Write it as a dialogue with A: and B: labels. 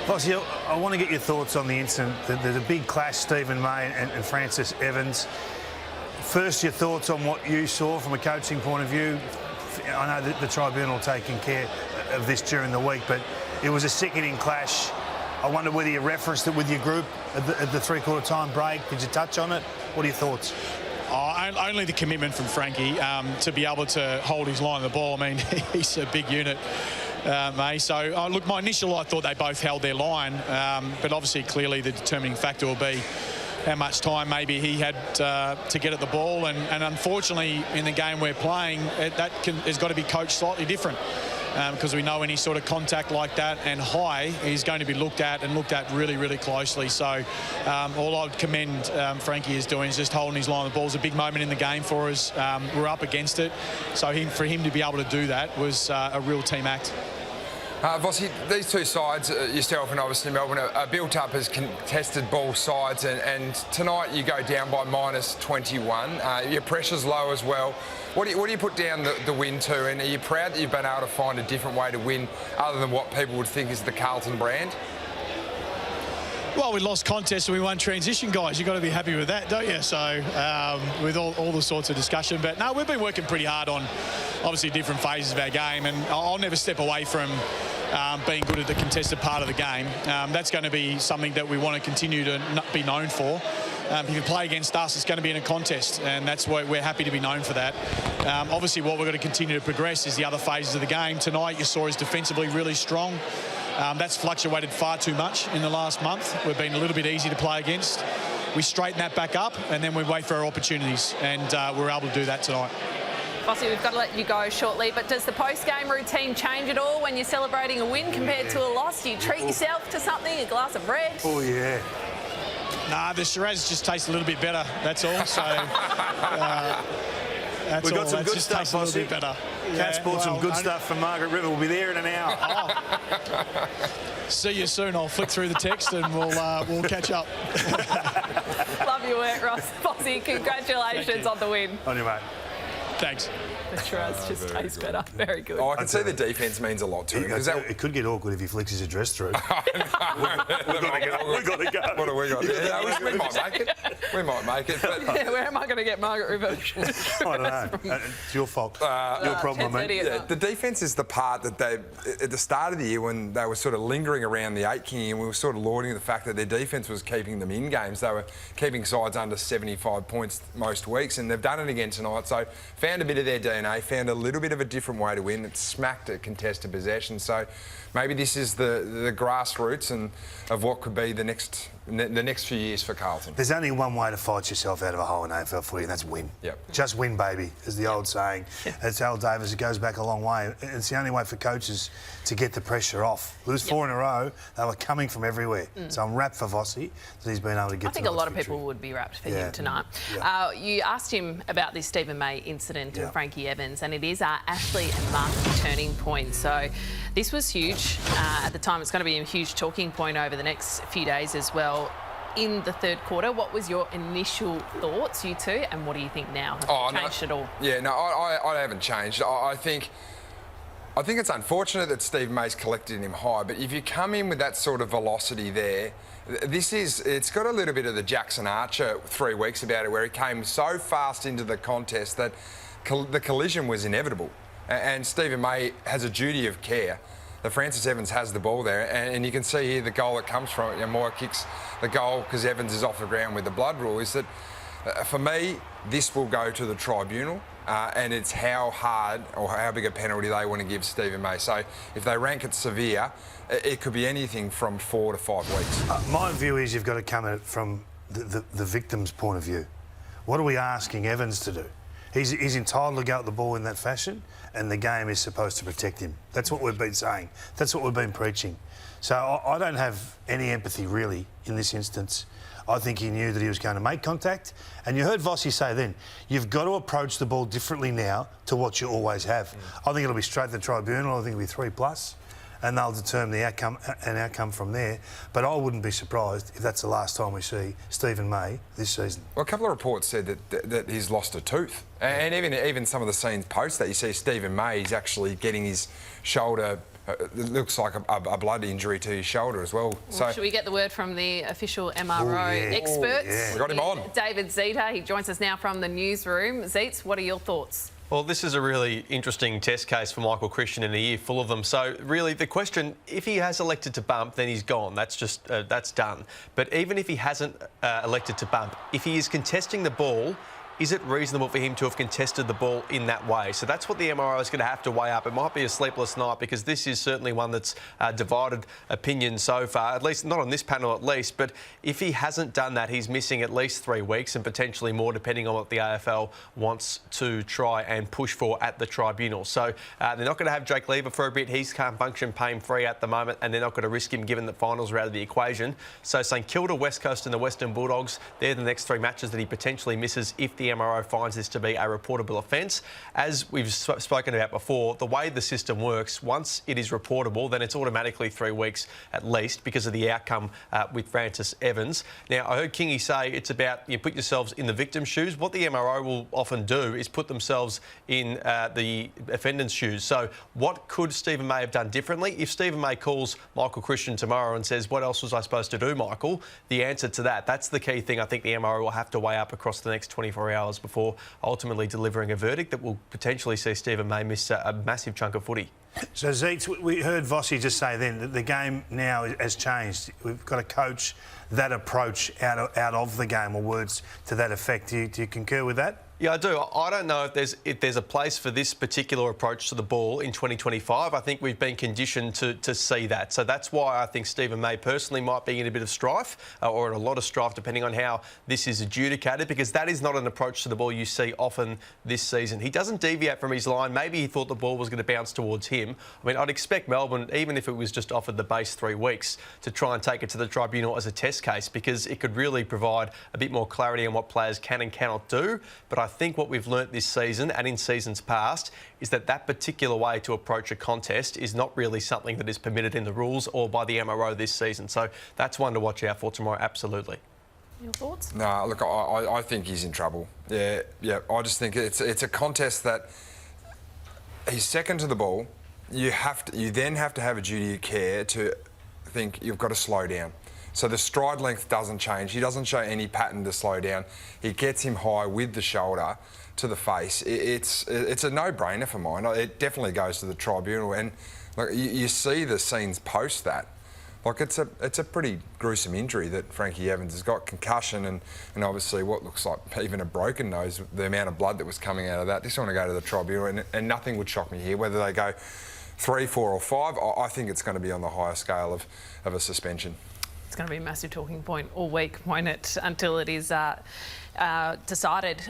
A: Vossi, I want to get your thoughts on the incident, the big clash, Stephen May and Francis Evans. First, your thoughts on what you saw from a coaching point of view. I know that the Tribunal taking care of this during the week, but it was a sickening clash. I wonder whether you referenced it with your group at the three-quarter time break. Did you touch on it? What are your thoughts?
B: Only the commitment from Frankie to be able to hold his line of the ball. I mean, he's a big unit, May. So, look, my initial, I thought they both held their line, but obviously, clearly, the determining factor will be how much time maybe he had to get at the ball. And unfortunately, in the game we're playing, has got to be coached slightly different. Because we know any sort of contact like that and high is going to be looked at really, really closely. So all I would commend Frankie is doing is just holding his line of the ball. It's a big moment in the game for us. We're up against it. So for him to be able to do that was a real team act.
C: Vossi, these two sides, yourself and obviously Melbourne, are built up as contested ball sides, and tonight you go down by -21. Your pressure's low as well. What do you put down the win to, and are you proud that you've been able to find a different way to win other than what people would think is the Carlton brand?
B: Well, we lost contest and we won transition, guys. You've got to be happy with that, don't you? So, with all the sorts of discussion. But, no, we've been working pretty hard on, obviously, different phases of our game. And I'll never step away from being good at the contested part of the game. That's going to be something that we want to continue to be known for. If you play against us, it's going to be in a contest, and that's why we're happy to be known for that. Obviously, what we're going to continue to progress is the other phases of the game. Tonight, you saw us defensively really strong. That's fluctuated far too much in the last month. We've been a little bit easy to play against. We straighten that back up, and then we wait for our opportunities, and we're able to do that tonight.
D: Vossi, we've got to let you go shortly, but does the post-game routine change at all when you're celebrating a win compared to a loss? Do you treat yourself to something, a glass of red?
A: Oh, yeah.
B: Nah, the Shiraz just tastes a little bit better, that's all. So, that's
A: We've got
B: all.
A: some good
B: just
A: stuff,
B: tastes a little bit better.
A: Cat's bought some good stuff from Margaret River. We'll be there in an hour.
B: Oh. See you soon. I'll flick through the text and we'll catch up.
D: Love your work, Ross. Vossi, congratulations on the win.
A: On you, mate.
B: Thanks.
D: The Shiraz just tastes better. Very good.
C: Oh, I can see the defence means a lot to him.
A: It could get awkward if he flicks his address through. We've got to go.
C: What have we got? Yeah, we might make it. We might make it. But,
D: yeah, where am I going to get Margaret River?
A: I don't know. It's your fault. Your problem, mate.
C: Yeah, the defence is the part that they, at the start of the year when they were sort of lingering around the 8 king and we were sort of lauding the fact that their defence was keeping them in games. They were keeping sides under 75 points most weeks, and they've done it again tonight. So found a bit of their DNA, found a little bit of a different way to win. It smacked at contested possession. So maybe this is the grassroots and of what could be the next few years for Carlton.
A: There's only one way to fight yourself out of a hole in AFL footy, and that's win.
C: Yep.
A: Just win, baby, is the old saying. It's Al Davis. It goes back a long way. It's the only way for coaches to get the pressure off. Lose 4 in a row, they were coming from everywhere. So I'm rapt for Vossi that he's been able to get.
D: I think a lot of people would be rapt for him tonight. You asked him about this Stephen May incident and Frankie Evans, and it is our athlete and market turning point. So this was huge at the time. It's going to be a huge talking point over the next few days as well. In the third quarter, what was your initial thoughts, you two, and what do you think now? Have you changed at all?
C: Yeah, no, I haven't changed. I think it's unfortunate that Steve May's collected him high, but if you come in with that sort of velocity there, it's got a little bit of the Jackson Archer 3 weeks about it, where he came so fast into the contest that the collision was inevitable. And Stephen May has a duty of care. The Francis Evans has the ball there, and you can see here the goal that comes from it. You know, Moore kicks the goal because Evans is off the ground with the blood rule. Is that, for me, this will go to the Tribunal, and it's how hard or how big a penalty they want to give Stephen May. So if they rank it severe, it could be anything from 4 to 5 weeks.
A: My view is you've got to come at it from the victim's point of view. What are we asking Evans to do? He's entitled to go at the ball in that fashion, and the game is supposed to protect him. That's what we've been saying. That's what we've been preaching. So I don't have any empathy, really, in this instance. I think he knew that he was going to make contact. And you heard Vossi say then, you've got to approach the ball differently now to what you always have. I think it'll be straight to the Tribunal. I think it'll be 3+. And they'll determine the outcome from there. But I wouldn't be surprised if that's the last time we see Stephen May this season.
C: Well, a couple of reports said that he's lost a tooth. And even some of the scenes post that, you see Stephen May is actually getting his shoulder it looks like a blood injury to his shoulder as well. So
D: should we get the word from the official MRO experts?
C: We got him on.
D: David Zeta, he joins us now from the newsroom. Zeets, what are your thoughts?
E: Well, this is a really interesting test case for Michael Christian in a year full of them. So really the question, if he has elected to bump, then he's gone. That's just, that's done. But even if he hasn't elected to bump, if he is contesting the ball, is it reasonable for him to have contested the ball in that way? So that's what the MRO is going to have to weigh up. It might be a sleepless night because this is certainly one that's divided opinion so far, at least not on this panel at least. But if he hasn't done that, he's missing at least 3 weeks and potentially more depending on what the AFL wants to try and push for at the tribunal. So they're not going to have Jake Lever for a bit. He can't function pain-free at the moment and they're not going to risk him given that finals are out of the equation. So St Kilda, West Coast and the Western Bulldogs, they're the next 3 matches that he potentially misses if the MRO finds this to be a reportable offence. As we've spoken about before, the way the system works, once it is reportable, then it's automatically 3 weeks at least because of the outcome with Francis Evans. Now, I heard Kingy say it's about you put yourselves in the victim's shoes. What the MRO will often do is put themselves in the offendant's shoes. So what could Stephen May have done differently? If Stephen May calls Michael Christian tomorrow and says, what else was I supposed to do, Michael? The answer to that's the key thing I think the MRO will have to weigh up across the next 24 hours before ultimately delivering a verdict that will potentially see Stephen May miss a massive chunk of footy.
A: So, Zeeks, we heard Vossi just say then that the game now has changed. We've got to coach that approach out of the game, or words to that effect. Do you concur with that?
E: Yeah, I do. I don't know if there's a place for this particular approach to the ball in 2025. I think we've been conditioned to see that. So that's why I think Stephen May personally might be in a bit of strife or in a lot of strife, depending on how this is adjudicated, because that is not an approach to the ball you see often this season. He doesn't deviate from his line. Maybe he thought the ball was going to bounce towards him. I mean, I'd expect Melbourne, even if it was just offered the base 3 weeks, to try and take it to the tribunal as a test case, because it could really provide a bit more clarity on what players can and cannot do. But I think what we've learnt this season and in seasons past is that particular way to approach a contest is not really something that is permitted in the rules or by the MRO this season. So that's one to watch out for tomorrow, absolutely.
D: Your thoughts?
C: No, look, I think he's in trouble. Yeah. I just think it's a contest that he's second to the ball. You then have to have a duty of care to think you've got to slow down. So the stride length doesn't change. He doesn't show any pattern to slow down. He gets him high with the shoulder to the face. It's a no-brainer for mine. It definitely goes to the tribunal. And look, you see the scenes post that. Like it's a pretty gruesome injury that Frankie Evans has got, concussion and obviously what looks like even a broken nose, the amount of blood that was coming out of that. This one to go to the tribunal and nothing would shock me here. Whether they go 3, 4 or 5, I think it's going to be on the higher scale of a suspension.
D: It's going to be a massive talking point all week, won't it, until it is decided.